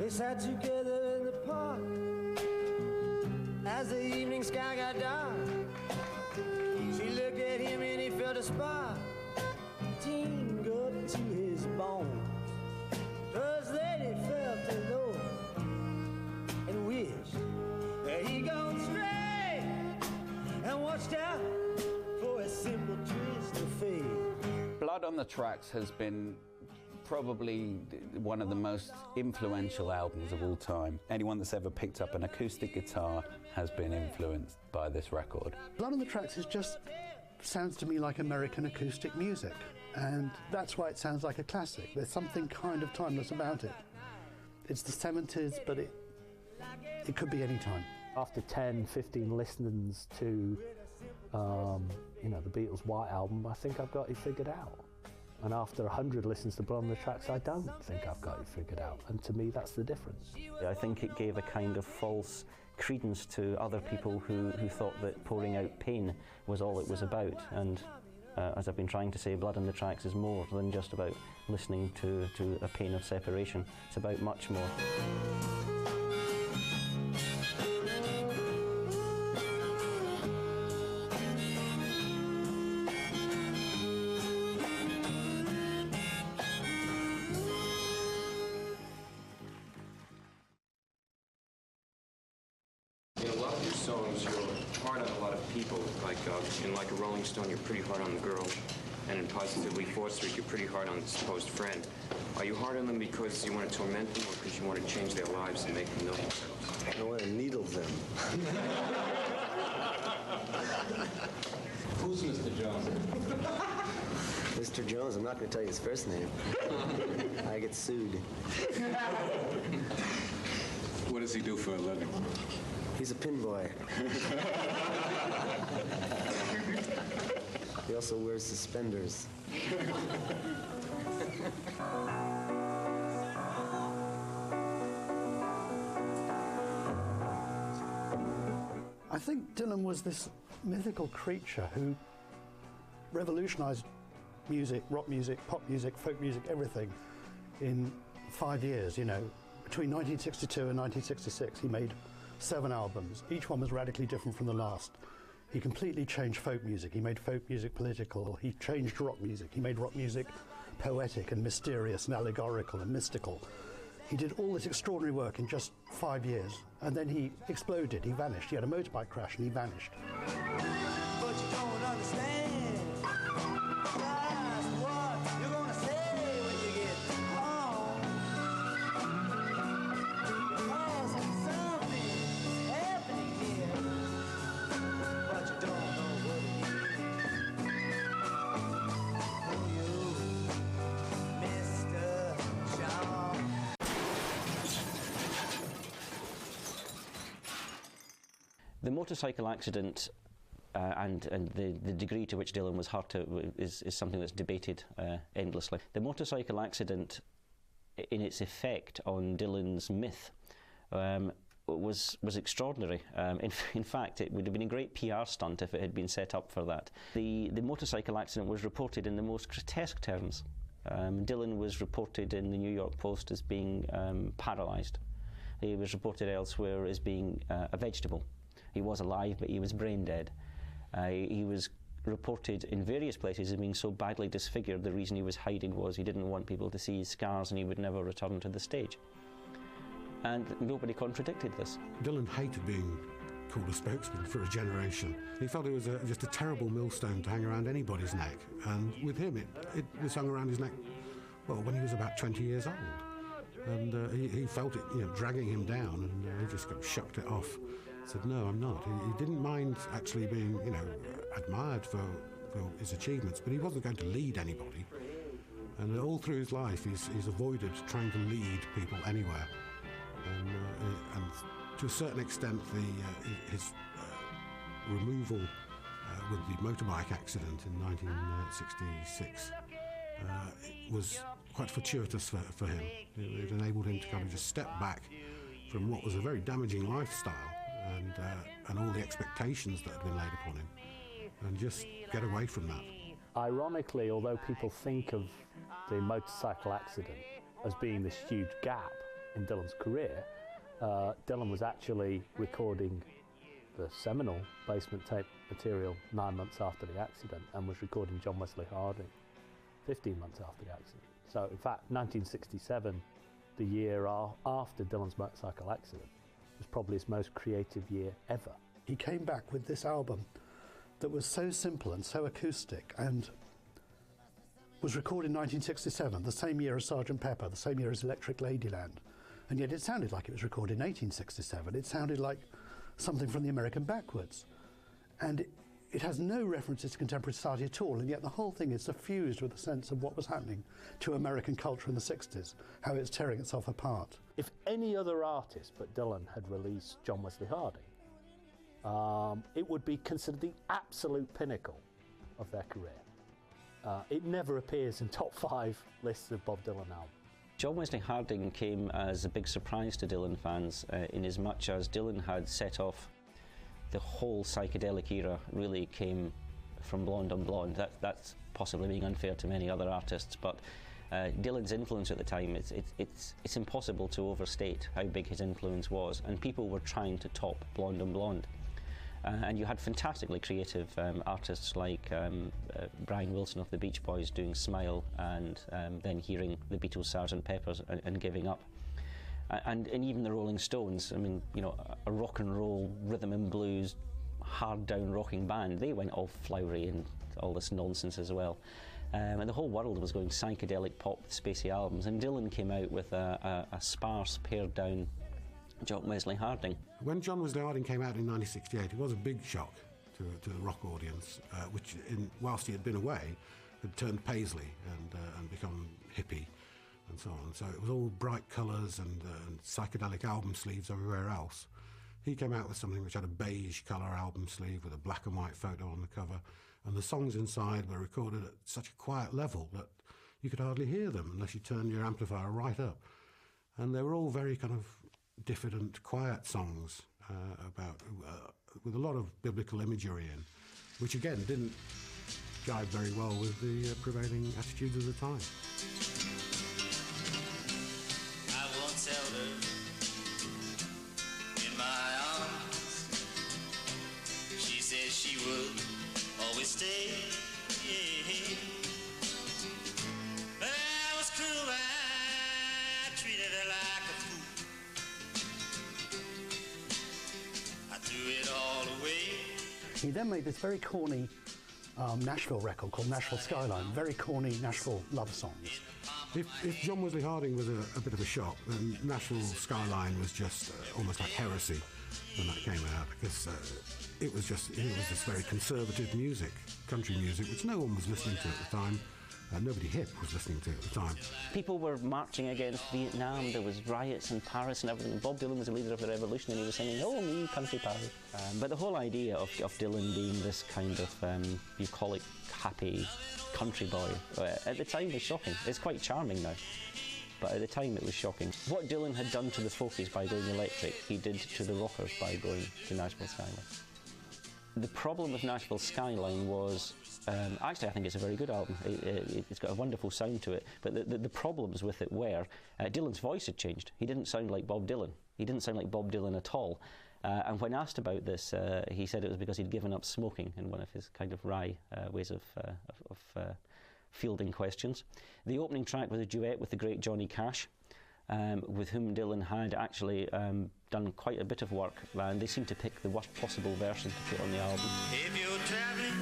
They sat together in the park as the evening sky got dark. She looked at him and he felt a spark tingle to his bones. First lady felt alone and wished that he'd gone straight and watched out for a simple twist of fate. Blood on the Tracks has been probably one of the most influential albums of all time. Anyone that's ever picked up an acoustic guitar has been influenced by this record. Blood on the Tracks sounds to me like American acoustic music, and that's why it sounds like a classic. There's something kind of timeless about it. It's the 70s, but it could be any time. After 10, 15 listenings to the Beatles' White Album, I think I've got it figured out. And after 100 listens to Blood on the Tracks, I don't think I've got it figured out. And to me, that's the difference. I think it gave a kind of false credence to other people who thought that pouring out pain was all it was about. And as I've been trying to say, Blood on the Tracks is more than just about listening to a pain of separation. It's about much more. Songs, you're hard on a lot of people, like in Like a Rolling Stone, you're pretty hard on the girl, and in Positively 4th Street, you're pretty hard on the supposed friend. Are you hard on them because you want to torment them, or because you want to change their lives and make them know themselves? I want to needle them. Who's Mr. Jones? Mr. Jones, I'm not going to tell you his first name. I get sued. What does he do for a living? He's a pin boy. He also wears suspenders. I think Dylan was this mythical creature who revolutionized music, rock music, pop music, folk music, everything in 5 years, Between 1962 and 1966, he made 7 albums. Each one was radically different from the last. He completely changed folk music. He made folk music political. He changed rock music. He made rock music poetic and mysterious and allegorical and mystical. He did all this extraordinary work in just 5 years, and then he exploded. He vanished. He had a motorbike crash and he vanished. But you don't understand just what you're gonna say when you get home. Because something's happening here, but you don't know what it is. Oh, you, Mr. John. The motorcycle accident and the degree to which Dylan was hurt is something that's debated endlessly. The motorcycle accident, in its effect on Dylan's myth, was extraordinary. In fact, it would have been a great PR stunt if it had been set up for that. The motorcycle accident was reported in the most grotesque terms. Dylan was reported in the New York Post as being paralysed. He was reported elsewhere as being a vegetable. He was alive, but he was brain dead. He was reported in various places as being so badly disfigured, the reason he was hiding was he didn't want people to see his scars and he would never return to the stage. And nobody contradicted this. Dylan hated being called a spokesman for a generation. He felt it was just a terrible millstone to hang around anybody's neck. And with him, it was hung around his neck, well, when he was about 20 years old. And he felt it, dragging him down, and he just shucked it off. Said, no, I'm not. He didn't mind actually being, admired for his achievements, but he wasn't going to lead anybody. And all through his life, he's avoided trying to lead people anywhere. And to a certain extent, his removal with the motorbike accident in 1966 was quite fortuitous for him. It enabled him to kind of just step back from what was a very damaging lifestyle and all the expectations that had been laid upon him, and just get away from that. Ironically, although people think of the motorcycle accident as being this huge gap in Dylan's career, Dylan was actually recording the seminal basement tape material 9 months after the accident and was recording John Wesley Harding 15 months after the accident. So in fact 1967, the year after Dylan's motorcycle accident, was probably his most creative year ever. He came back with this album that was so simple and so acoustic and was recorded in 1967, the same year as Sgt. Pepper, the same year as Electric Ladyland. And yet it sounded like it was recorded in 1867. It sounded like something from the American backwoods. And it has no references to contemporary society at all, and yet the whole thing is suffused with a sense of what was happening to American culture in the 60s, how it's tearing itself apart. If any other artist but Dylan had released John Wesley Harding, it would be considered the absolute pinnacle of their career. It never appears in top 5 lists of Bob Dylan albums. John Wesley Harding came as a big surprise to Dylan fans in as much as Dylan had set off the whole psychedelic era really came from Blonde on Blonde. That's possibly being unfair to many other artists, but Dylan's influence at the time, it's impossible to overstate how big his influence was, and people were trying to top Blonde on Blonde. And you had fantastically creative artists like Brian Wilson of the Beach Boys doing Smile, and then hearing the Beatles' Sgt. Pepper's and Giving Up. And even the Rolling Stones, I mean, you know, a rock and roll, rhythm and blues, hard down rocking band, they went all flowery and all this nonsense as well. And the whole world was going psychedelic pop with spacey albums, and Dylan came out with a sparse, pared down John Wesley Harding. When John Wesley Harding came out in 1968, it was a big shock to the rock audience, which, whilst he had been away, had turned paisley and become hippie and so on. So it was all bright colours and psychedelic album sleeves everywhere else. He came out with something which had a beige colour album sleeve with a black and white photo on the cover, and the songs inside were recorded at such a quiet level that you could hardly hear them unless you turned your amplifier right up. And they were all very kind of diffident, quiet songs with a lot of biblical imagery in, which again didn't jive very well with the prevailing attitudes of the time. I once held her in my arms. She said she would always stay. But I was cruel, I treated her like a fool. I threw it all away. He then made this very corny Nashville record called Nashville Skyline, very corny Nashville love songs. If John Wesley Harding was a bit of a shock, then Nashville Skyline was just almost like heresy when that came out, because it was this very conservative music, country music, which no one was listening to at the time. Nobody hip was listening to it at the time. People were marching against Vietnam, there was riots in Paris and everything. Bob Dylan was the leader of the revolution and he was singing, "Oh, me, country Paris." But the whole idea of Dylan being this kind of bucolic, happy country boy, at the time was shocking. It's quite charming now, but at the time it was shocking. What Dylan had done to the folkies by going electric, he did to the rockers by going to Nashville Skyline. The problem with Nashville Skyline was, actually I think it's a very good album. It's got a wonderful sound to it, but the problems with it were Dylan's voice had changed. He didn't sound like Bob Dylan. He didn't sound like Bob Dylan at all. And when asked about this, he said it was because he'd given up smoking in one of his kind of wry ways of fielding questions. The opening track was a duet with the great Johnny Cash, with whom Dylan had actually done quite a bit of work, and they seemed to pick the worst possible version to put on the album. If you're traveling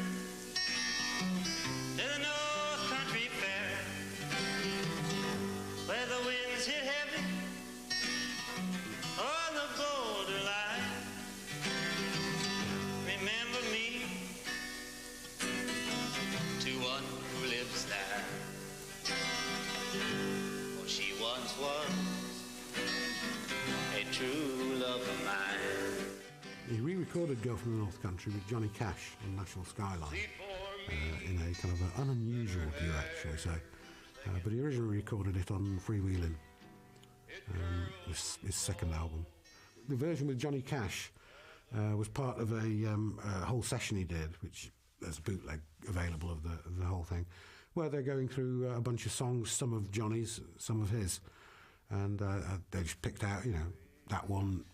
to the North Country Fair, where the winds hit heavy on the borderline, remember me to one who lives there, for she once was a true love of mine. He re-recorded Girl from the North Country with Johnny Cash on Nashville Skyline in a kind of an unusual duet, shall we say. But he originally recorded it on Freewheelin', his second album. The version with Johnny Cash was part of a whole session he did, which there's a bootleg available of the whole thing, where they're going through a bunch of songs, some of Johnny's, some of his. and they just picked out, you know, that one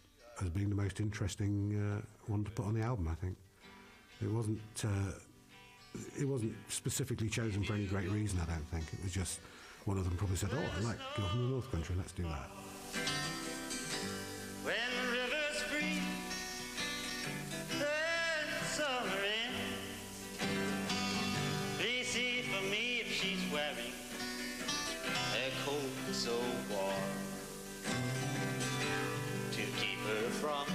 as being the most interesting one to put on the album. I think it wasn't specifically chosen for any great reason. I don't think it was just one of them probably said, "Oh, I like Girl from the North Country. Let's do that." When rivers freeze and summer ends, please see for me if she's wearing a coat so warm to keep her from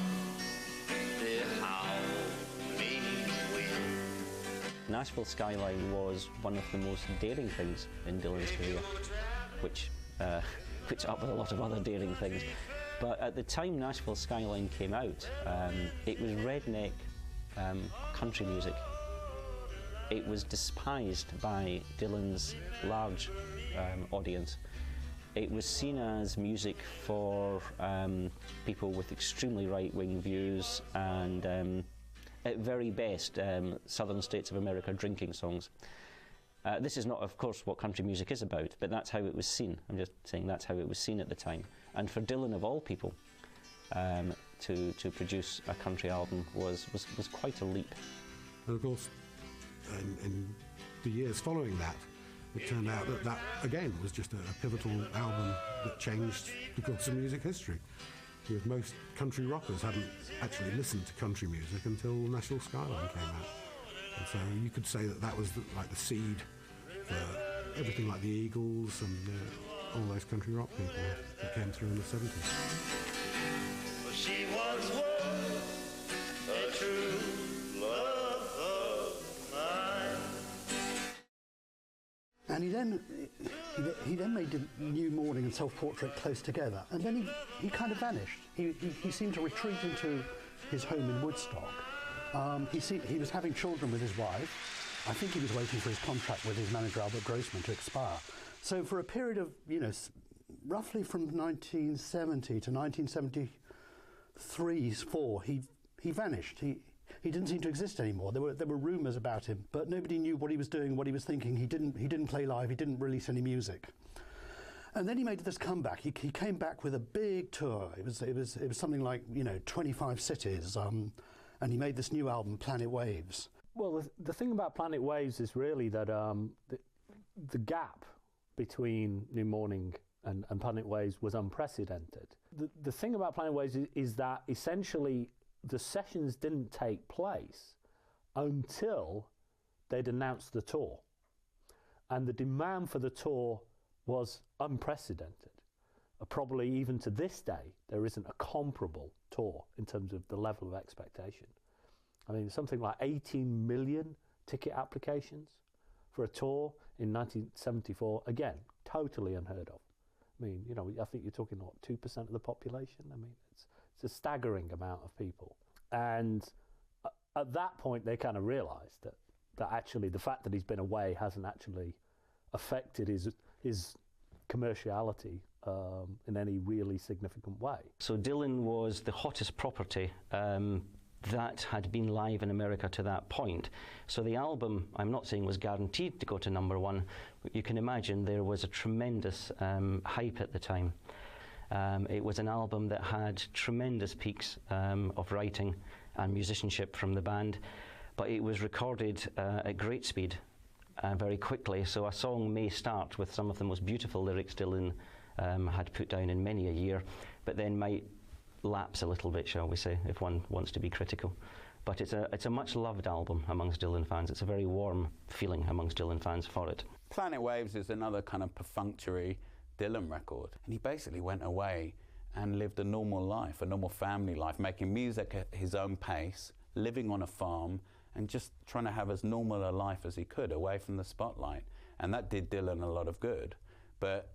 the howling wind. Nashville Skyline was one of the most daring things in Dylan's career, which puts up with a lot of other daring things. But at the time Nashville Skyline came out, it was redneck country music. It was despised by Dylan's large audience. It was seen as music for people with extremely right-wing views and, at very best, Southern States of America drinking songs. This is not, of course, what country music is about, but that's how it was seen. I'm just saying that's how it was seen at the time. And for Dylan, of all people, to produce a country album was quite a leap. And of course, in the years following that, it turned out that again was just a pivotal album that changed the course of music history. Because most country rockers hadn't actually listened to country music until Nashville Skyline came out. And so you could say that was like the seed for everything like the Eagles and all those country rock people that came through in the 70s. She once was a true love of mine. And he then made New Morning and Self-Portrait close together, and then he kind of vanished. He seemed to retreat into his home in Woodstock. He was having children with his wife. I think he was waiting for his contract with his manager Albert Grossman to expire. So for a period of, you know, roughly from 1970 to 1973-4, he vanished. He didn't seem to exist anymore. There were rumours about him, but nobody knew what he was doing, what he was thinking. He didn't play live. He didn't release any music. And then he made this comeback. He came back with a big tour. It was something like, you know, 25 cities. And he made this new album, Planet Waves. Well, the thing about Planet Waves is really that the gap between New Morning and Planet Waves was unprecedented. The thing about Planet Waves is that essentially the sessions didn't take place until they'd announced the tour. And the demand for the tour was unprecedented. Probably even to this day, there isn't a comparable tour in terms of the level of expectation. I mean, something like 18 million ticket applications for a tour in 1974. Again, totally unheard of. I mean, you know, I think you're talking, what, 2% of the population? I mean, it's a staggering amount of people. And at that point, they kind of realised that actually the fact that he's been away hasn't actually affected his commerciality in any really significant way. So Dylan was the hottest property that had been live in America to that point. So the album, I'm not saying was guaranteed to go to #1, but you can imagine there was a tremendous hype at the time. It was an album that had tremendous peaks of writing and musicianship from the band, but it was recorded at great speed very quickly. So a song may start with some of the most beautiful lyrics Dylan had put down in many a year, but then might lapse a little bit, shall we say, if one wants to be critical. But it's a much loved album amongst Dylan fans. It's a very warm feeling amongst Dylan fans for it. Planet Waves is another kind of perfunctory Dylan record. And he basically went away and lived a normal life, a normal family life, making music at his own pace, living on a farm, and just trying to have as normal a life as he could, away from the spotlight. And that did Dylan a lot of good. But,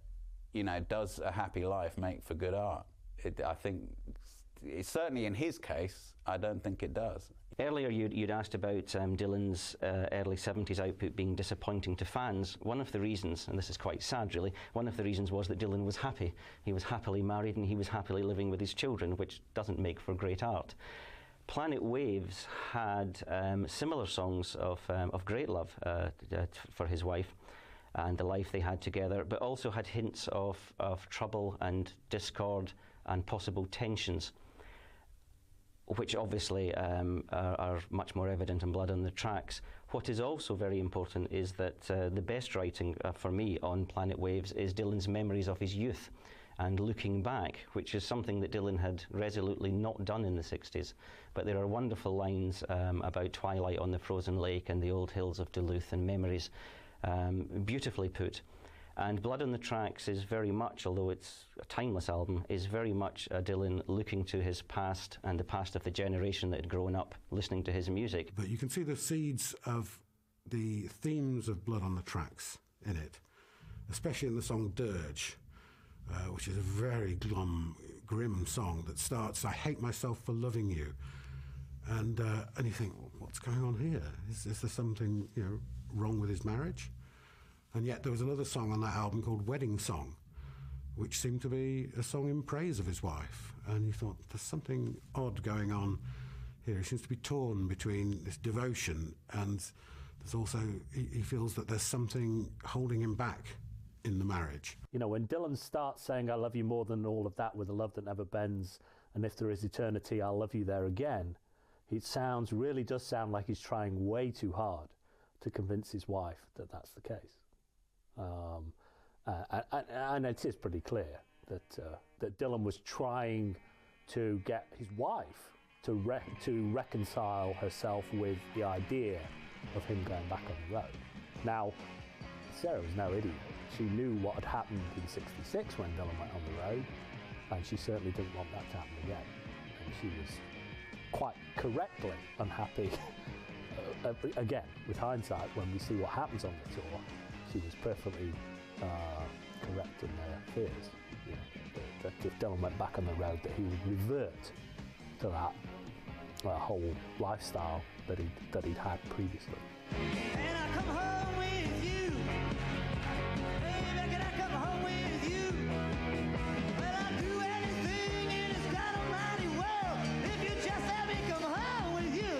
you know, does a happy life make for good art? I think, certainly in his case, I don't think it does. Earlier you'd asked about Dylan's early 70s output being disappointing to fans. One of the reasons, and this is quite sad really, one of the reasons was that Dylan was happy. He was happily married and he was happily living with his children, which doesn't make for great art. Planet Waves had similar songs of great love for his wife, and the life they had together, but also had hints of trouble and discord and possible tensions, which obviously are much more evident in Blood on the Tracks. What is also very important is that the best writing for me on Planet Waves is Dylan's memories of his youth and looking back, which is something that Dylan had resolutely not done in the 60s. But there are wonderful lines about twilight on the frozen lake and the old hills of Duluth and memories, beautifully put. And Blood on the Tracks is very much, although it's a timeless album, is very much Dylan looking to his past and the past of the generation that had grown up listening to his music. But you can see the seeds of the themes of Blood on the Tracks in it, especially in the song Dirge, which is a very grim song that starts, "I hate myself for loving you." And you think, what's going on here? Is there something wrong with his marriage? And yet there was another song on that album called Wedding Song, which seemed to be a song in praise of his wife. And you thought, there's something odd going on here. He seems to be torn between this devotion and there's also, he feels that there's something holding him back in the marriage. When Dylan starts saying, "I love you more than all of that with a love that never bends, and if there is eternity, I'll love you there again," it really does sound like he's trying way too hard to convince his wife that that's the case. And it is pretty clear that Dylan was trying to get his wife to reconcile herself with the idea of him going back on the road. Now, Sarah was no idiot. She knew what had happened in '66 when Dylan went on the road, and she certainly didn't want that to happen again. And she was quite correctly unhappy. Again, with hindsight, when we see what happens on the tour, she was perfectly correct in their fears. That if Dylan went back on the road, that he would revert to that whole lifestyle that he'd had previously. And I come home with you, baby, can I come home with you? Well, I'd do anything in this God almighty world if you just let me come home with you.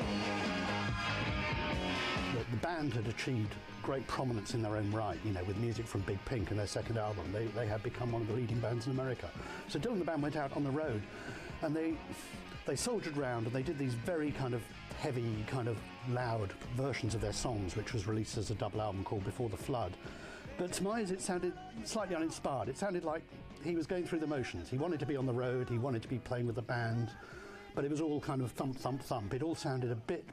The band had achieved great prominence in their own right, with music from Big Pink and their second album. They had become one of the leading bands in America. So Dylan and the band went out on the road and they soldiered around and they did these very kind of heavy, kind of loud versions of their songs, which was released as a double album called Before the Flood. But to my ears, it sounded slightly uninspired. It sounded like he was going through the motions. He wanted to be on the road, he wanted to be playing with the band, but it was all kind of thump, thump, thump. It all sounded a bit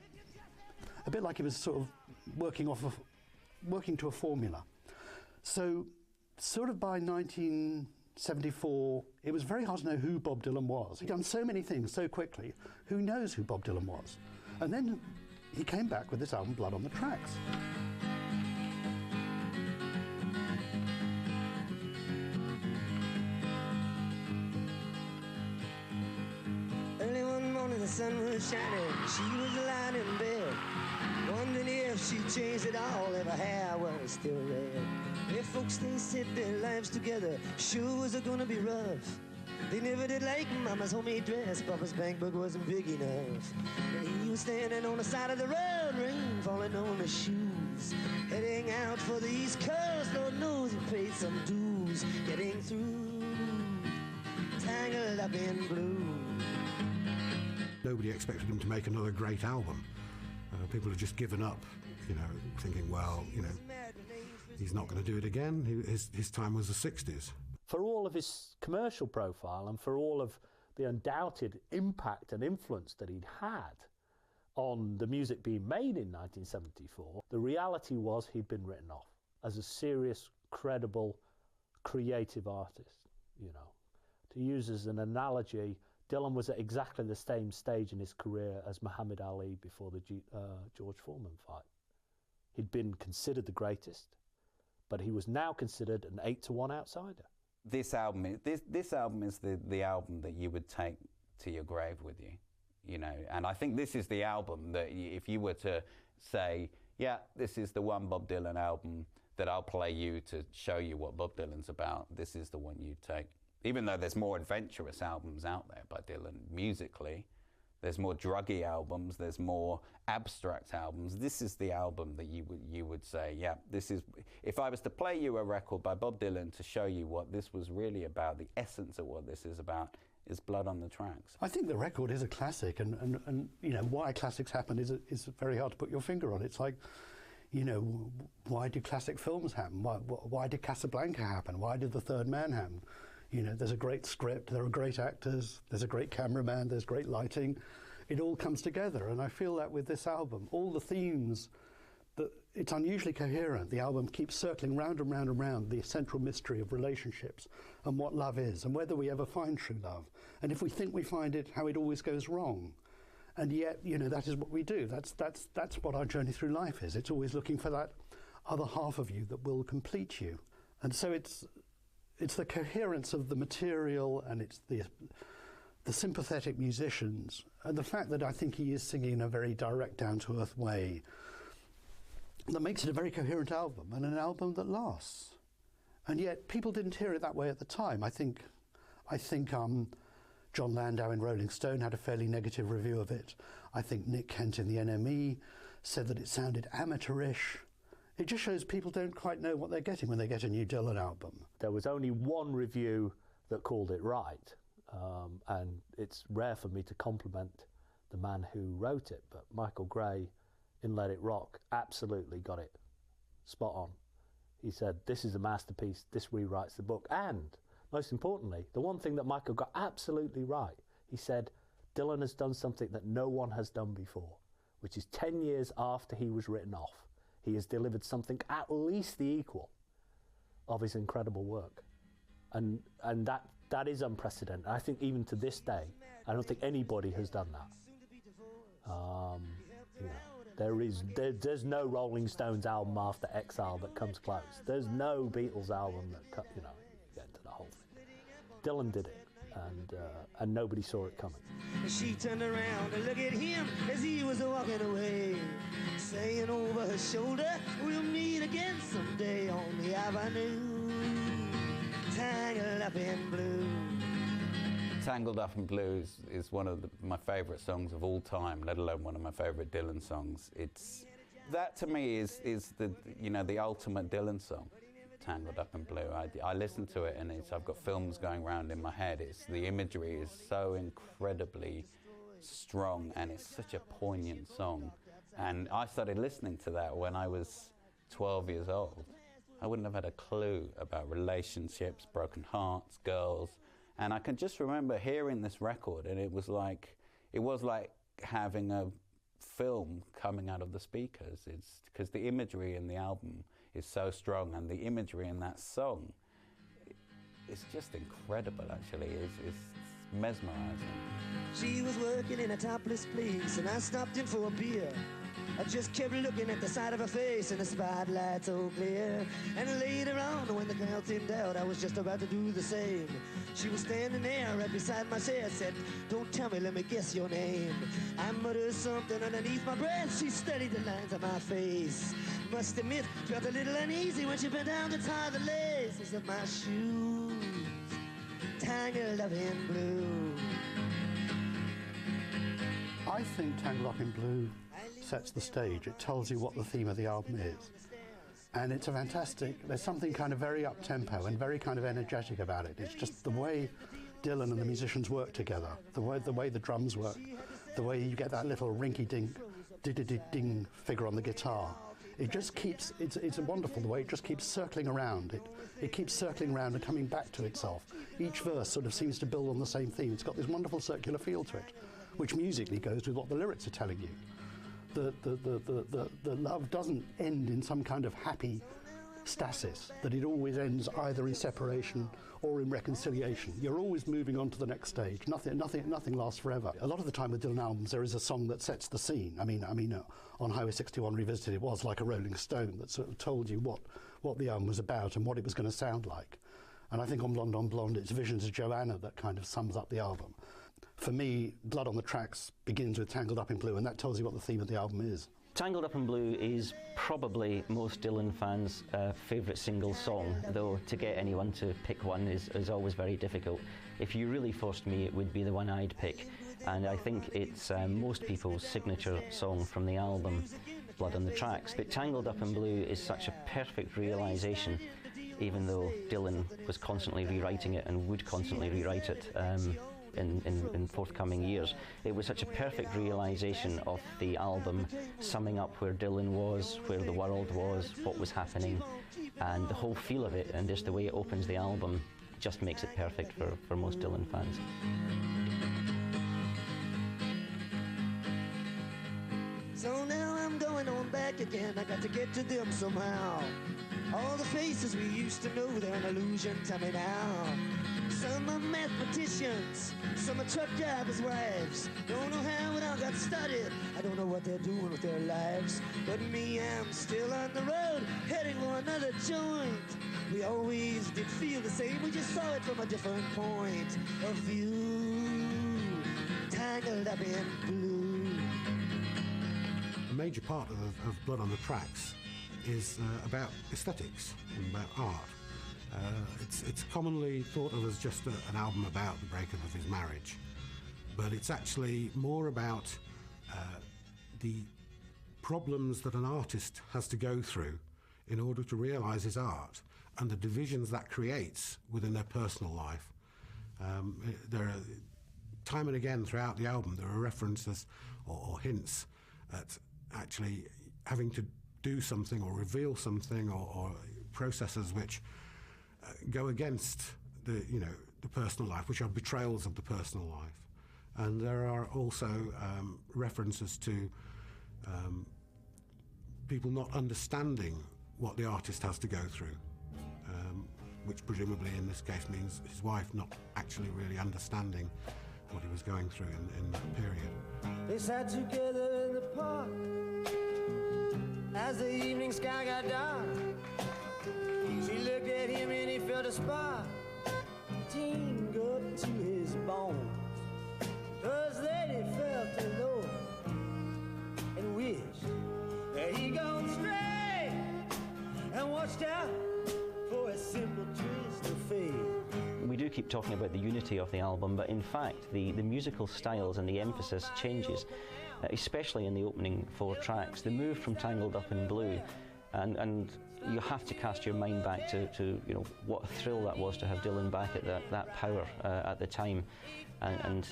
like he was sort of working to a formula. So sort of by 1974, it was very hard to know who Bob Dylan was. He'd done so many things so quickly. Who knows who Bob Dylan was? And then he came back with this album, Blood on the Tracks. Early one morning the sun was shining, she was lying in bed, wondering if she changed it all, if her hair was still red. If folks, they said their lives together sure was gonna be rough. They never did like Mama's homemade dress, Papa's bank book wasn't big enough. And he was standing on the side of the road, rain falling on his shoes, heading out for the East Coast. Lord knows he paid some dues, getting through, tangled up in blue. Nobody expected him to make another great album. People had just given up, thinking, well, he's not going to do it again. His time was the 60s. For all of his commercial profile and for all of the undoubted impact and influence that he'd had on the music being made in 1974, the reality was he'd been written off as a serious, credible, creative artist. To use as an analogy, Dylan was at exactly the same stage in his career as Muhammad Ali before the George Foreman fight. He'd been considered the greatest, but he was now considered an 8-to-1 outsider. This album is the album that you would take to your grave with you, And I think this is the album that if you were to say, yeah, this is the one Bob Dylan album that I'll play you to show you what Bob Dylan's about, this is the one you'd take. Even though there's more adventurous albums out there by Dylan musically, There's more druggy albums, there's more abstract albums. This is the album that you would say, yeah, this is, if I was to play you a record by Bob Dylan to show you what this was really about, the essence of what this is about, is Blood on the Tracks. I think the record is a classic, and you know, why classics happen is very hard to put your finger on. It's like, you know, why do classic films happen? Why did Casablanca happen? Why did The Third Man happen? You know, there's a great script, there are great actors, there's a great cameraman, there's great lighting. It all comes together, and I feel that with this album, all the themes, it's unusually coherent. The album keeps circling round and round and round the central mystery of relationships and what love is and whether we ever find true love. And if we think we find it, how it always goes wrong. And yet, you know, that is what we do. That's what our journey through life is. It's always looking for that other half of you that will complete you. And so it's the coherence of the material, and it's the sympathetic musicians, and the fact that I think he is singing in a very direct, down-to-earth way that makes it a very coherent album, and an album that lasts. And yet people didn't hear it that way at the time. I think John Landau in Rolling Stone had a fairly negative review of it. I think Nick Kent in the NME said that it sounded amateurish. It just shows people don't quite know what they're getting when they get a new Dylan album. There was only one review that called it right, and it's rare for me to compliment the man who wrote it, but Michael Gray in Let It Rock absolutely got it spot on. He said, this is a masterpiece, this rewrites the book, and most importantly, the one thing that Michael got absolutely right, he said, Dylan has done something that no one has done before, which is 10 years after he was written off. He has delivered something at least the equal of his incredible work. And that is unprecedented. I think even to this day, I don't think anybody has done that. You know, there's no Rolling Stones album after Exile that comes close. There's no Beatles album that, you know, get to the whole thing. Dylan did it, and nobody saw it coming. She turned around and looked at him as he was walking away, saying over her shoulder, we'll meet again someday on the avenue, tangled up in blue. Tangled Up in Blue is one of my favourite songs of all time, let alone one of my favourite Dylan songs. That to me is the, you know, the ultimate Dylan song. Tangled Up in Blue. I listen to it and I've got films going around in my head. The imagery is so incredibly strong and it's such a poignant song. And I started listening to that when I was 12 years old. I wouldn't have had a clue about relationships, broken hearts, girls. And I can just remember hearing this record, and it was like having a film coming out of the speakers. It's because the imagery in the album is so strong, and the imagery in that song is just incredible. Actually, it's mesmerizing. She was working in a topless place, and I stopped in for a beer. I just kept looking at the side of her face in the spotlight so clear. And later on, when the crowd thinned out, I was just about to do the same. She was standing there right beside my chair, said, don't tell me, let me guess your name. I muttered something underneath my breath. She studied the lines of my face. Must admit, felt a little uneasy when she bent down to tie the laces of my shoes, tangled up in blue. I think Tangled Up in Blue sets the stage. It tells you what the theme of the album is. And it's a fantastic, there's something kind of very up-tempo and very kind of energetic about it. It's just the way Dylan and the musicians work together, the way the drums work, the way you get that little rinky-dink, ding figure on the guitar. It just keeps, it's wonderful the way it just keeps circling around. It keeps circling around and coming back to itself. Each verse sort of seems to build on the same theme. It's got this wonderful circular feel to it, which musically goes with what the lyrics are telling you. The love doesn't end in some kind of happy stasis, that it always ends either in separation or in reconciliation. You're always moving on to the next stage. Nothing lasts forever. A lot of the time with Dylan albums, there is a song that sets the scene. I mean, on Highway 61 Revisited, it was like a Rolling Stone that sort of told you what the album was about and what it was going to sound like. And I think on Blonde, it's Visions of Joanna that kind of sums up the album. For me, Blood on the Tracks begins with Tangled Up in Blue, and that tells you what the theme of the album is. Tangled Up in Blue is probably most Dylan fans' favourite single song, though to get anyone to pick one is always very difficult. If you really forced me, it would be the one I'd pick. And I think it's most people's signature song from the album, Blood on the Tracks. But Tangled Up in Blue is such a perfect realisation, even though Dylan was constantly rewriting it and would constantly rewrite it in forthcoming years. It was such a perfect realisation of the album, summing up where Dylan was, where the world was, what was happening, and the whole feel of it, and just the way it opens the album just makes it perfect for most Dylan fans. So now I'm going on back again, I got to get to them somehow. All the faces we used to know, they're an illusion to me now. Some are mathematicians, some are truck drivers' wives. Don't know how it all got started, I don't know what they're doing with their lives. But me, I'm still on the road, heading for another joint. We always did feel the same, we just saw it from a different point of view. Tangled up in blue. A major part of Blood on the Tracks is about aesthetics and about art. It's commonly thought of as just an album about the breakup of his marriage, but it's actually more about the problems that an artist has to go through in order to realise his art, and the divisions that creates within their personal life. There are, time and again throughout the album, there are references or hints at actually having to do something or reveal something or processes which go against the personal life, which are betrayals of the personal life. And there are also references to people not understanding what the artist has to go through, which presumably in this case means his wife not actually really understanding what he was going through in that period. They sat together in the park as the evening sky got dark. She looked at him and he felt a spark tingle to his bones. 'Cause then he felt alone and wished that he'd gone straight and watched out for a simple twist of fate. We do keep talking about the unity of the album, but in fact the musical styles and the emphasis changes, especially in the opening 4 tracks. The move from Tangled Up in Blue, and you have to cast your mind back to what a thrill that was to have Dylan back at that power at the time, and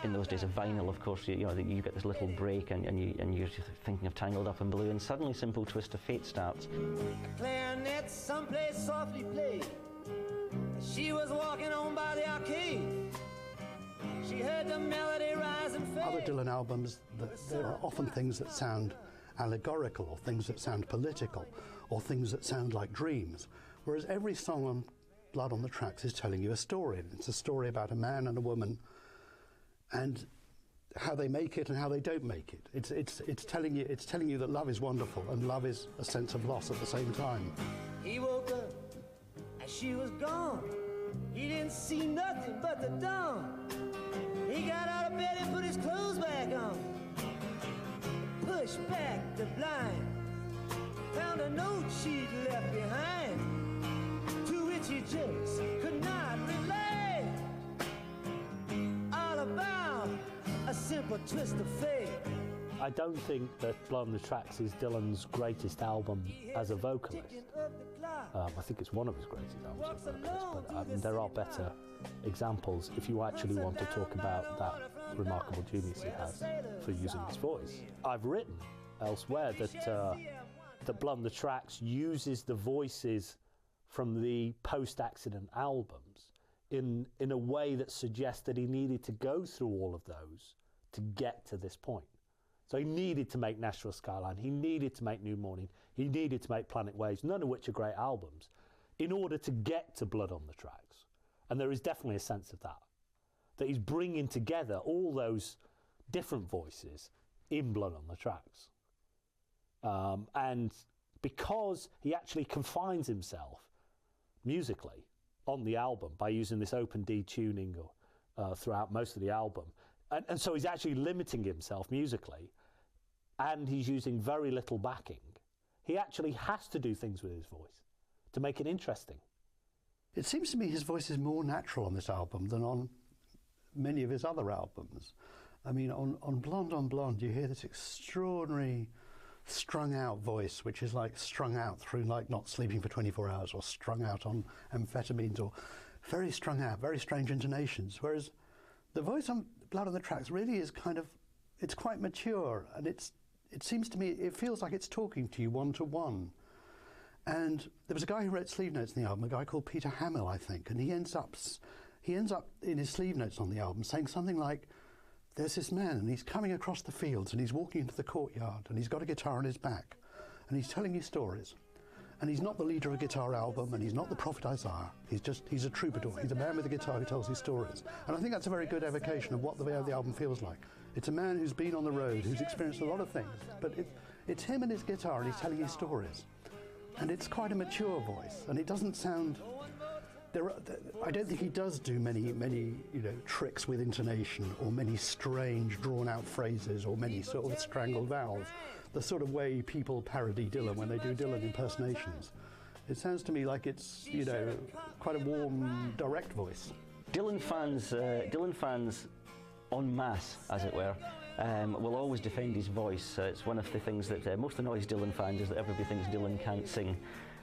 in those days of vinyl, of course, you get this little break and you're thinking of Tangled Up in Blue, and suddenly Simple Twist of Fate starts. A clarinet someplace softly played. She was walking on by the arcade. She heard the melody rise and fade. Other Dylan albums, there are often things that sound allegorical, or things that sound political, or things that sound like dreams. Whereas every song on Blood on the Tracks is telling you a story. It's a story about a man and a woman, and how they make it and how they don't make it. It's telling you that love is wonderful and love is a sense of loss at the same time. He woke up and she was gone. He didn't see nothing but the dawn. He got out of bed and put his clothes back on. Pushed back the blind. Found a note she'd left behind, to which he just could not relate. All about a simple twist of fate. I don't think that Blood on the Tracks is Dylan's greatest album as a vocalist. I think it's one of his greatest albums as a vocalist, but there are better examples if you actually want to talk about that remarkable genius he has for using his voice. I've written elsewhere that Blood on the Tracks uses the voices from the post-accident albums in a way that suggests that he needed to go through all of those to get to this point. So he needed to make Nashville Skyline, he needed to make New Morning, he needed to make Planet Waves, none of which are great albums, in order to get to Blood on the Tracks. And there is definitely a sense of that he's bringing together all those different voices in Blood on the Tracks. And because he actually confines himself musically on the album by using this open D tuning throughout most of the album, and so he's actually limiting himself musically, and he's using very little backing. He actually has to do things with his voice to make it interesting. It seems to me his voice is more natural on this album than on many of his other albums. I mean, on Blonde, you hear this extraordinary strung out voice, which is like strung out through like not sleeping for 24 hours or strung out on amphetamines, or very strung out, very strange intonations. Whereas the voice on Blood on the Tracks really is kind of, it's quite mature, and it seems to me, it feels like it's talking to you one to one. And there was a guy who wrote sleeve notes in the album, a guy called Peter Hamill, I think, and he ends up in his sleeve notes on the album saying something like, there's this man and he's coming across the fields and he's walking into the courtyard and he's got a guitar on his back and he's telling you stories. And he's not the leader of a guitar album and he's not the prophet Isaiah. He's a troubadour. He's a man with a guitar who tells his stories. And I think that's a very good evocation of what the album feels like. It's a man who's been on the road, who's experienced a lot of things, but it's him and his guitar and he's telling his stories. And it's quite a mature voice, and it doesn't sound... I don't think he does do many tricks with intonation, or many strange drawn-out phrases, or many sort of strangled vowels, the sort of way people parody Dylan when they do Dylan impersonations. It sounds to me like it's, quite a warm, direct voice. Dylan fans en masse, as it were, will always defend his voice. It's one of the things that most annoys Dylan fans, is that everybody thinks Dylan can't sing,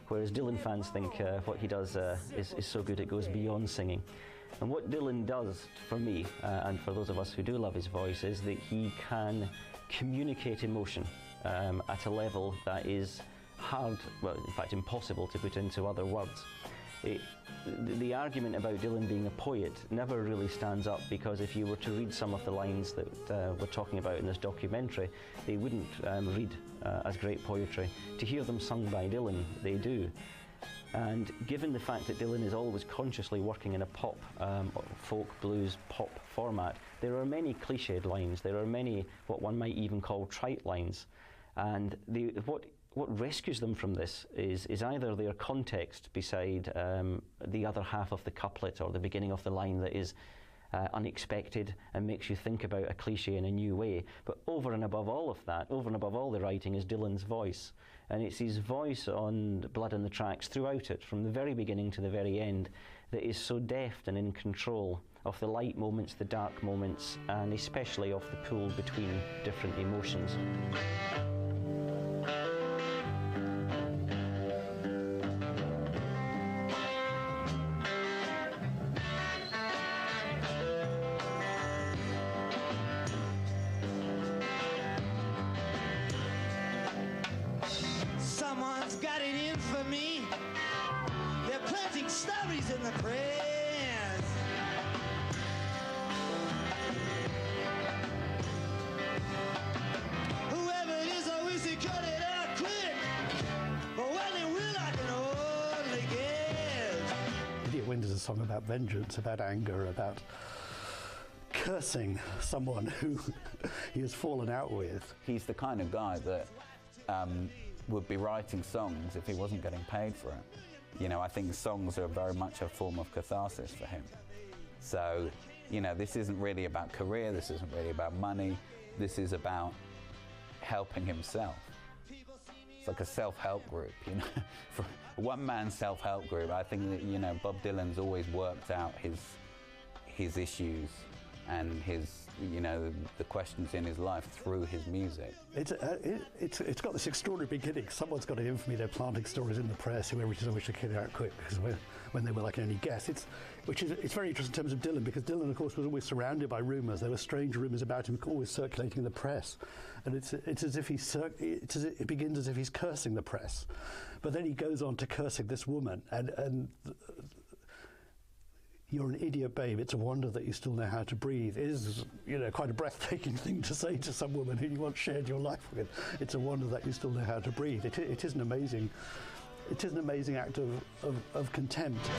whereas Dylan fans think what he does is so good it goes beyond singing. And what Dylan does, for me, and for those of us who do love his voice, is that he can communicate emotion at a level that is hard, well, in fact impossible to put into other words. The argument about Dylan being a poet never really stands up, because if you were to read some of the lines that we're talking about in this documentary, they wouldn't read as great poetry. To hear them sung by Dylan, they do. And given the fact that Dylan is always consciously working in a pop, folk, blues, pop format, there are many cliched lines, there are many what one might even call trite lines. And what rescues them from this is either their context beside the other half of the couplet or the beginning of the line that is unexpected and makes you think about a cliche in a new way. But over and above all of that, over and above all the writing, is Dylan's voice. And it's his voice on Blood on the Tracks throughout it, from the very beginning to the very end, that is so deft and in control of the light moments, the dark moments, and especially of the pull between different emotions. Someone's got it in for me. They're planting stories in the press. Whoever it is, I wish they cut it out quick. But when they will, I can only guess. Idiot Wind is a song about vengeance, about anger, about cursing someone who he has fallen out with. He's the kind of guy that would be writing songs if he wasn't getting paid for it. I think songs are very much a form of catharsis for him. So, this isn't really about career, this isn't really about money, this is about helping himself. It's like a self-help group, For a one-man self-help group, I think that, Bob Dylan's always worked out his issues and his, the questions in his life through his music. It's got this extraordinary beginning. Someone's got it in for me. They're planting stories in the press. Whoever it is, I wish I could get out quick, because when they were like any guess. It's very interesting in terms of Dylan, because Dylan, of course, was always surrounded by rumours. There were strange rumours about him always circulating in the press, and it's as if it begins as if he's cursing the press, but then he goes on to cursing this woman and you're an idiot, babe. It's a wonder that you still know how to breathe. It is, quite a breathtaking thing to say to some woman who you once shared your life with. It's a wonder that you still know how to breathe. It is an amazing act of contempt.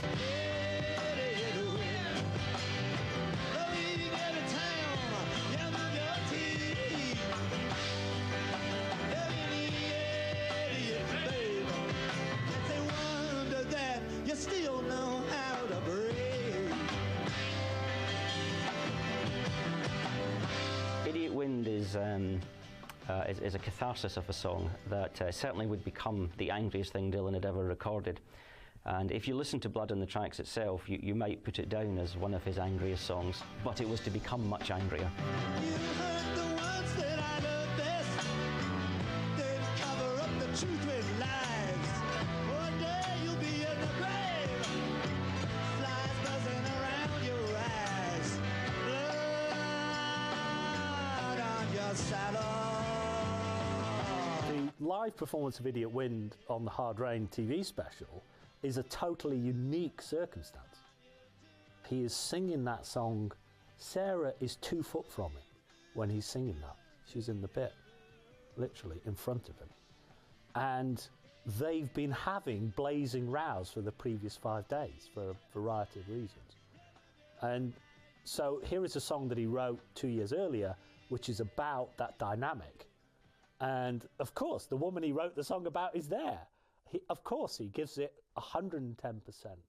Is a catharsis of a song that certainly would become the angriest thing Dylan had ever recorded. And if you listen to Blood on the Tracks itself, you might put it down as one of his angriest songs, but it was to become much angrier. You heard the words that I love best. They cover up the truth with lies. One day you'll be in the grave. Flies buzzing around your eyes. Blood on your saddle. The live performance of Idiot Wind on the Hard Rain TV special is a totally unique circumstance. He is singing that song. Sarah is 2 foot from him when he's singing that. She's in the pit, literally in front of him. And they've been having blazing rows for the previous 5 days for a variety of reasons. And so here is a song that he wrote 2 years earlier, which is about that dynamic. And of course, the woman he wrote the song about is there. Of course, he gives it 110%.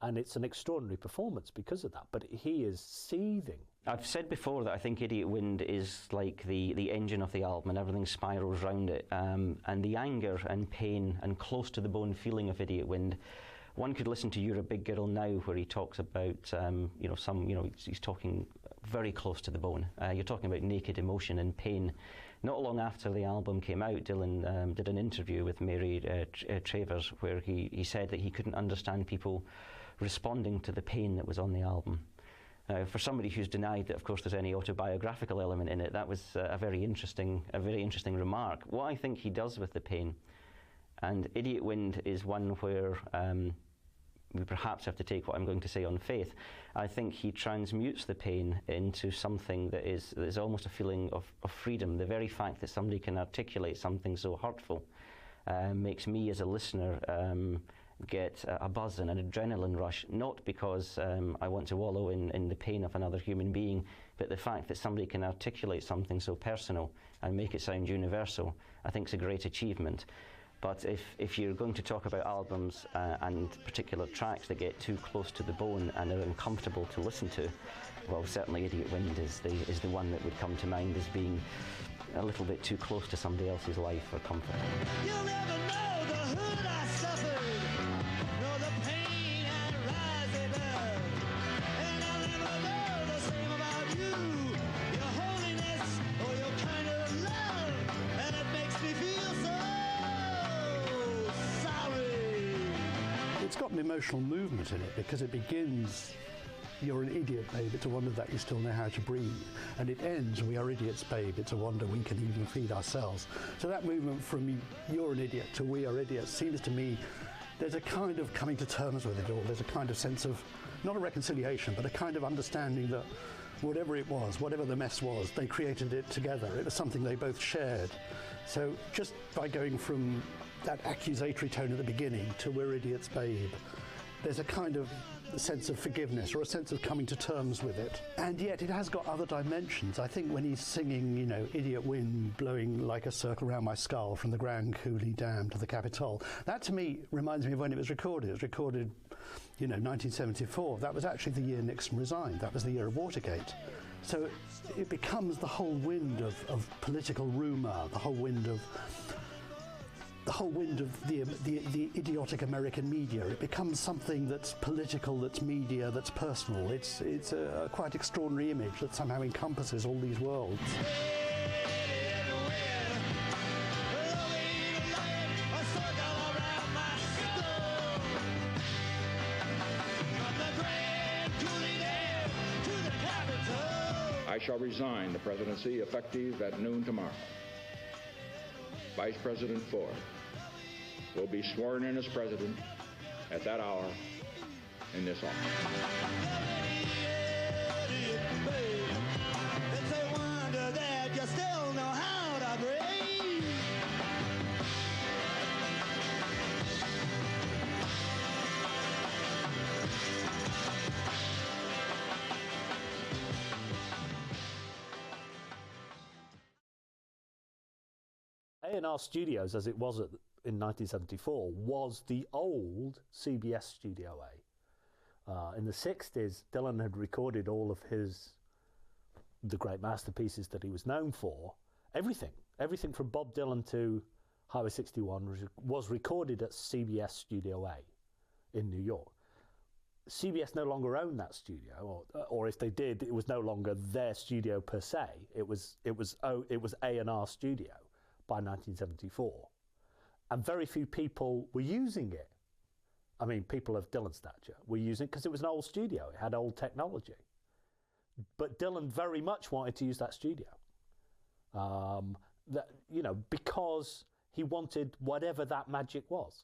And it's an extraordinary performance because of that. But he is seething. I've said before that I think Idiot Wind is like the engine of the album, and everything spirals around it. And the anger and pain and close to the bone feeling of Idiot Wind, one could listen to You're a Big Girl Now, where he talks about, he's talking very close to the bone. You're talking about naked emotion and pain. Not long after the album came out, Dylan did an interview with Mary Travers where he said that he couldn't understand people responding to the pain that was on the album. For somebody who's denied that, of course, there's any autobiographical element in it, that was a very interesting remark. What I think he does with the pain, and Idiot Wind is one where we perhaps have to take what I'm going to say on faith. I think he transmutes the pain into something that is almost a feeling of freedom. The very fact that somebody can articulate something so hurtful makes me as a listener get a buzz and an adrenaline rush, not because I want to wallow in the pain of another human being, but the fact that somebody can articulate something so personal and make it sound universal, I think is a great achievement. But if you're going to talk about albums and particular tracks that get too close to the bone and are uncomfortable to listen to, well, certainly Idiot Wind is the one that would come to mind as being a little bit too close to somebody else's life or comfort. You'll never know the hurt I suffered, nor the pain I rise above. And I'll never know the same about you, your holiness or your kind of love. And it makes me feel so sorry. It's got an emotional movement in it because it begins, you're an idiot, babe, it's a wonder that you still know how to breathe. And it ends, we are idiots, babe, it's a wonder we can even feed ourselves. So that movement from you're an idiot to we are idiots seems to me, there's a kind of coming to terms with it all. There's a kind of sense of, not a reconciliation, but a kind of understanding that whatever it was, whatever the mess was, they created it together. It was something they both shared. So just by going from that accusatory tone at the beginning to we're idiots, babe, there's a kind of sense of forgiveness or a sense of coming to terms with it. And yet it has got other dimensions. I think when he's singing, you know, Idiot Wind blowing like a circle around my skull from the Grand Coulee Dam to the Capitol, that to me reminds me of when it was recorded. It was recorded, you know, 1974. That was actually the year Nixon resigned. That was the year of Watergate. So it becomes the whole wind of political rumour, the whole wind of the idiotic American media. It becomes something that's political, that's media, that's personal. It's a quite extraordinary image that somehow encompasses all these worlds. I shall resign the presidency effective at noon tomorrow. Vice President Ford will be sworn in as president at that hour in this office. It's a wonder that you still know how to breathe. A&R Studios, as it was in 1974, was the old CBS Studio A. In the 60s, Dylan had recorded all of the great masterpieces that he was known for. Everything from Bob Dylan to Highway 61 was recorded at CBS Studio A in New York. CBS no longer owned that studio, or if they did, it was no longer their studio per se. It was A&R Studio by 1974, and very few people were using it. I mean, people of Dylan's stature were using it because it was an old studio. It had old technology, but Dylan very much wanted to use that studio. Because he wanted whatever that magic was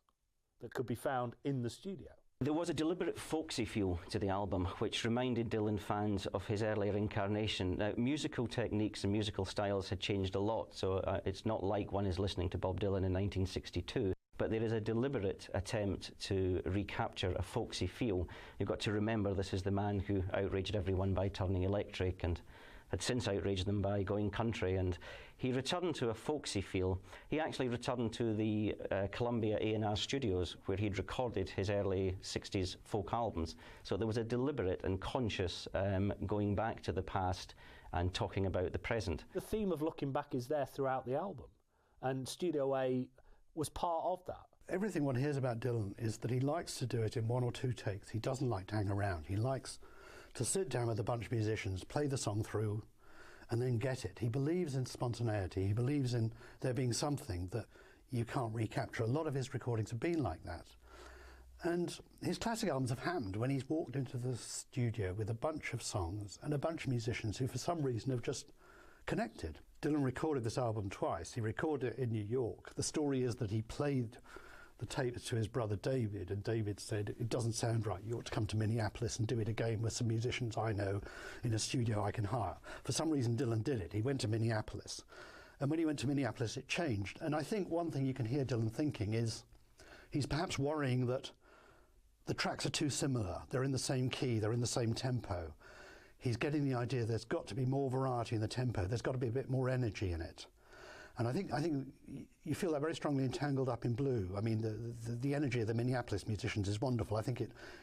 that could be found in the studio. There was a deliberate folksy feel to the album, which reminded Dylan fans of his earlier incarnation. Now, musical techniques and musical styles had changed a lot, so it's not like one is listening to Bob Dylan in 1962. But there is a deliberate attempt to recapture a folksy feel. You've got to remember this is the man who outraged everyone by turning electric and had since outraged them by going country, and he returned to a folksy feel. He actually returned to the Columbia A&R studios where he'd recorded his early 60s folk albums. So there was a deliberate and conscious going back to the past and talking about the present. The theme of looking back is there throughout the album, and Studio A was part of that. Everything one hears about Dylan is that he likes to do it in 1 or 2 takes. He doesn't like to hang around. He likes to sit down with a bunch of musicians, play the song through, and then get it. He believes in spontaneity. He believes in there being something that you can't recapture. A lot of his recordings have been like that. And his classic albums have happened when he's walked into the studio with a bunch of songs and a bunch of musicians who for some reason have just connected. Dylan recorded this album twice. He recorded it in New York. The story is that he played the tapes to his brother David, and David said, it doesn't sound right, you ought to come to Minneapolis and do it again with some musicians I know in a studio I can hire. For some reason Dylan did it. He went to Minneapolis, and when he went to Minneapolis it changed. And I think one thing you can hear Dylan thinking is he's perhaps worrying that the tracks are too similar, they're in the same key, they're in the same tempo. He's getting the idea there's got to be more variety in the tempo, there's got to be a bit more energy in it. And I think you feel that very strongly in Tangled Up in Blue. I mean, the energy of the Minneapolis musicians is wonderful. I think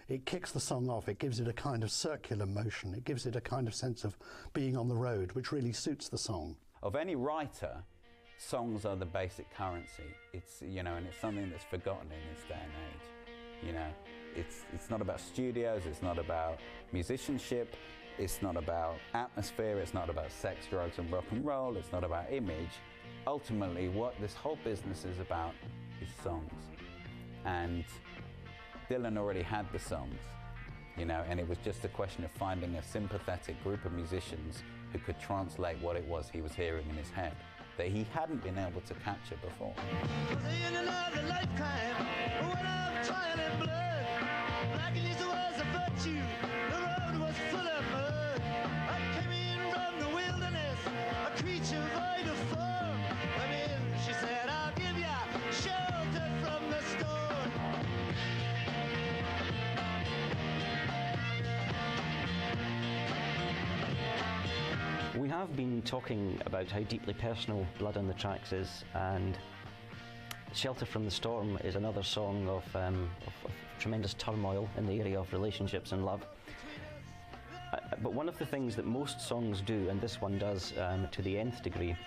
it kicks the song off. It gives it a kind of circular motion. It gives it a kind of sense of being on the road, which really suits the song. Of any writer, songs are the basic currency. It's, and it's something that's forgotten in this day and age. It's not about studios. It's not about musicianship. It's not about atmosphere. It's not about sex, drugs, and rock and roll. It's not about image. Ultimately, what this whole business is about is songs. And Dylan already had the songs, and it was just a question of finding a sympathetic group of musicians who could translate what it was he was hearing in his head that he hadn't been able to capture before. In another lifetime, when I'm trying in blood, blackness was a virtue, the road was full of mud. I came in from the wilderness, a creature void of form. She said, I'll give ya shelter from the storm. We have been talking about how deeply personal Blood on the Tracks is, and Shelter from the Storm is another song of tremendous turmoil in the area of relationships and love. But one of the things that most songs do, and this one does to the nth degree,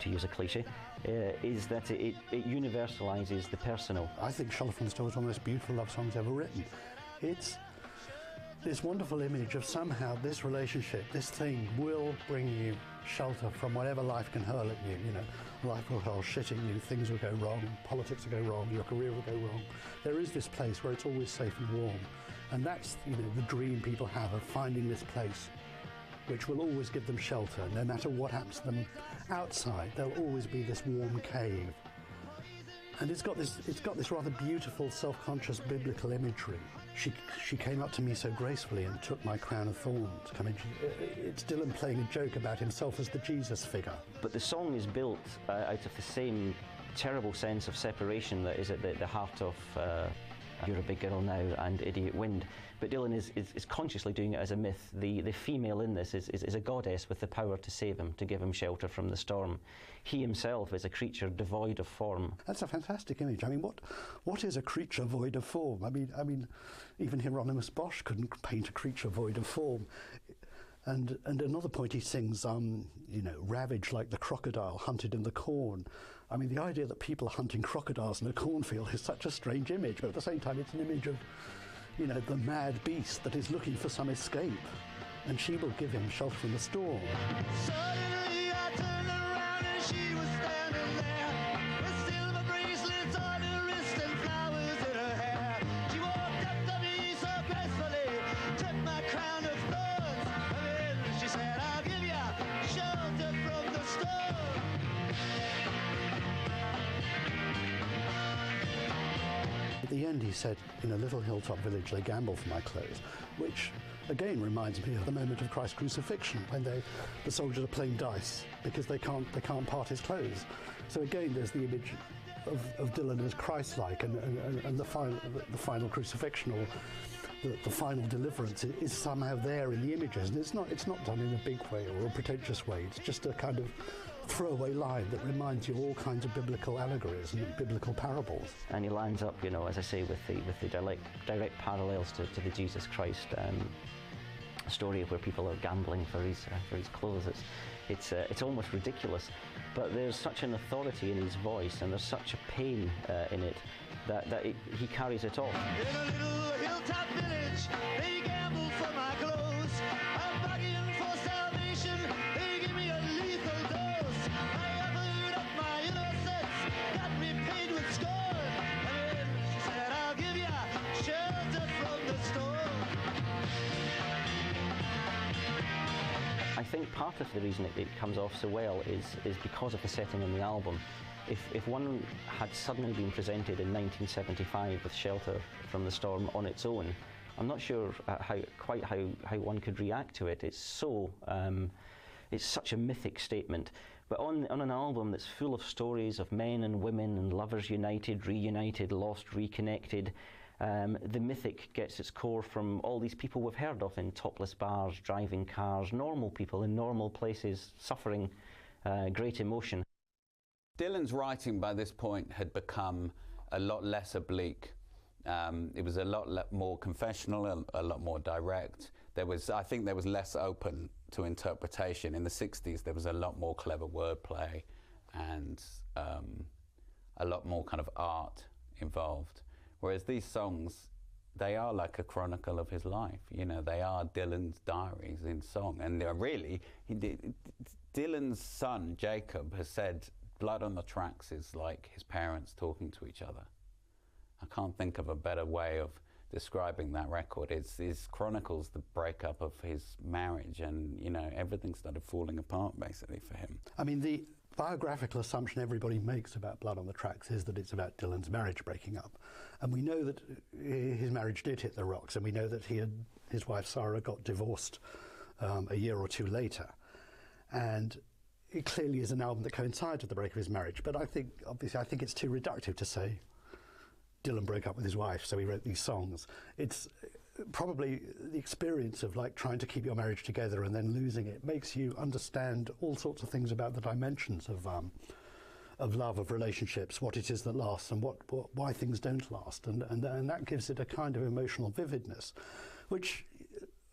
to use a cliche, is that it universalises the personal. I think Shelter from the Storm is one of the most beautiful love songs ever written. It's this wonderful image of somehow this relationship, this thing will bring you shelter from whatever life can hurl at you. Life will hurl shit at you, things will go wrong, politics will go wrong, your career will go wrong. There is this place where it's always safe and warm. And that's the dream people have of finding this place which will always give them shelter. No matter what happens to them outside, there'll always be this warm cave. And it's got this rather beautiful, self-conscious biblical imagery. She came up to me so gracefully and took my crown of thorns. It's Dylan playing a joke about himself as the Jesus figure. But the song is built out of the same terrible sense of separation that is at the heart of You're a Big Girl Now and Idiot Wind. But Dylan is consciously doing it as a myth. The female in this is a goddess with the power to save him, to give him shelter from the storm. He himself is a creature devoid of form. That's a fantastic image. I mean, what is a creature void of form? I mean, even Hieronymus Bosch couldn't paint a creature void of form. And another point he sings, you know, ravaged like the crocodile hunted in the corn. I mean, the idea that people are hunting crocodiles in a cornfield is such a strange image, but at the same time it's an image of, you know, the mad beast that is looking for some escape, and she will give him shelter from the storm. Suddenly I turned around and she was standing there with silver bracelets on her wrist and flowers in her hair. She walked up to me so gracefully, took my crown of thorns, and then she said, I'll give you shelter from the storm. At the end he said, in a little hilltop village they gamble for my clothes, which again reminds me of the moment of Christ's crucifixion when the soldiers are playing dice because they can't part his clothes. So again there's the image of Dylan as Christ-like, and the final crucifixion, or the final deliverance is somehow there in the images, and it's not done in a big way or a pretentious way. It's just a kind of throwaway line that reminds you of all kinds of biblical allegories and biblical parables. And he lines up, you know, as I say, with the direct parallels to the Jesus Christ story of where people are gambling for his clothes. It's almost ridiculous, but there's such an authority in his voice, and there's such a pain in it that he carries it off. In a little hilltop village, they gamble for my clothes. I'm begging for salvation, they give me a lethal dose. I offered up my innocence, got repaid with scorn. And then she said, I'll give you shelter from the storm. I think part of the reason it comes off so well is because of the setting in the album. If one had suddenly been presented in 1975 with Shelter from the Storm on its own, I'm not sure how one could react to it. It's such a mythic statement. But on an album that's full of stories of men and women and lovers united, reunited, lost, reconnected, the mythic gets its core from all these people we've heard of in topless bars, driving cars, normal people in normal places, suffering great emotion. Dylan's writing by this point had become a lot less oblique. It was a lot more confessional, a lot more direct. I think there was less open to interpretation. In the 60s, there was a lot more clever wordplay and a lot more kind of art involved. Whereas these songs, they are like a chronicle of his life. You know, they are Dylan's diaries in song. And they're really, Dylan's son, Jacob, has said, Blood on the Tracks is like his parents talking to each other. I can't think of a better way of describing that record. It chronicles the breakup of his marriage, and, you know, everything started falling apart, basically, for him. I mean, the biographical assumption everybody makes about Blood on the Tracks is that it's about Dylan's marriage breaking up. And we know that his marriage did hit the rocks, and we know that his wife Sarah got divorced a year or two later. And it clearly is an album that coincides with the break of his marriage, but I think it's too reductive to say Dylan broke up with his wife, so he wrote these songs. It's probably the experience of like trying to keep your marriage together and then losing it makes you understand all sorts of things about the dimensions of love, of relationships, what it is that lasts, and why things don't last, and that gives it a kind of emotional vividness, which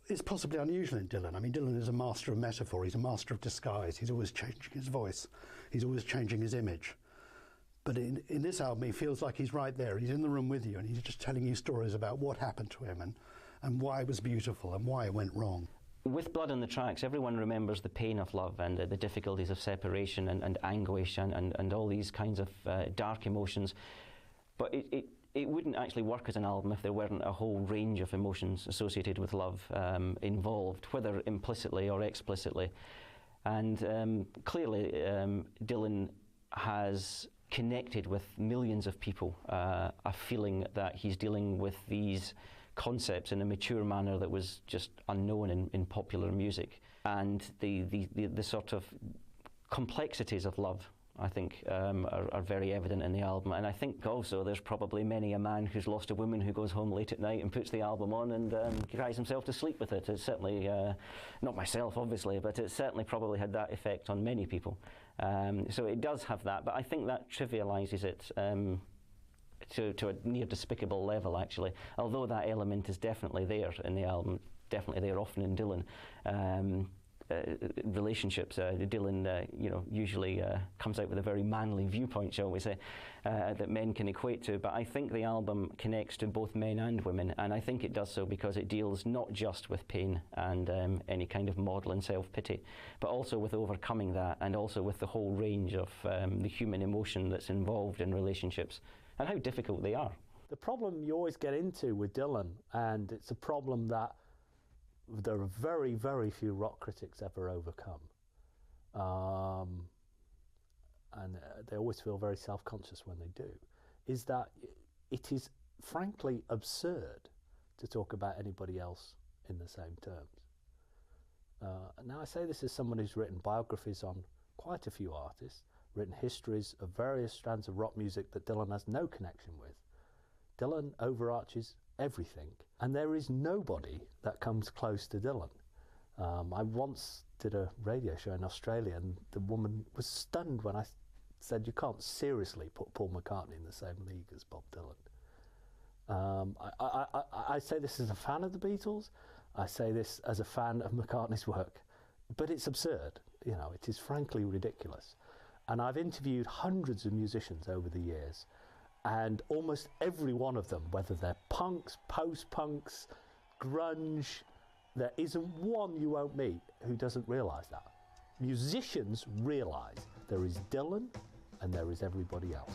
is possibly unusual in Dylan. I mean, Dylan is a master of metaphor, he's a master of disguise, he's always changing his voice, he's always changing his image. But in this album, he feels like he's right there, he's in the room with you, and he's just telling you stories about what happened to him and why it was beautiful and why it went wrong. With Blood on the Tracks, everyone remembers the pain of love and the difficulties of separation and anguish and all these kinds of dark emotions. But it wouldn't actually work as an album if there weren't a whole range of emotions associated with love involved, whether implicitly or explicitly. And clearly, Dylan has connected with millions of people, a feeling that he's dealing with these concepts in a mature manner that was just unknown in popular music. And the sort of complexities of love, I think, are very evident in the album. And I think also there's probably many a man who's lost a woman who goes home late at night and puts the album on and cries himself to sleep with it. It's certainly, not myself obviously, but it certainly probably had that effect on many people. So it does have that, but I think that trivialises it to a near despicable level, actually. Although that element is definitely there in the album, definitely there often in Dylan. Relationships, Dylan, usually comes out with a very manly viewpoint, shall we say, that men can equate to. But I think the album connects to both men and women, and I think it does so because it deals not just with pain and any kind of maudlin self-pity, but also with overcoming that, and also with the whole range of the human emotion that's involved in relationships and how difficult they are. The problem you always get into with Dylan, and it's a problem that there are very, very few rock critics ever overcome. And they always feel very self-conscious when they do, is that it is frankly absurd to talk about anybody else in the same terms. Now I say this as someone who's written biographies on quite a few artists, written histories of various strands of rock music that Dylan has no connection with. Dylan overarches everything, and there is nobody that comes close to Dylan. I once did a radio show in Australia, and the woman was stunned when I said, you can't seriously put Paul McCartney in the same league as Bob Dylan. I say this as a fan of the Beatles, I say this as a fan of McCartney's work, but it's absurd, it is frankly ridiculous. And I've interviewed hundreds of musicians over the years, and almost every one of them, whether they're punks, post-punks, grunge, there isn't one you won't meet who doesn't realise that. Musicians realise there is Dylan and there is everybody else.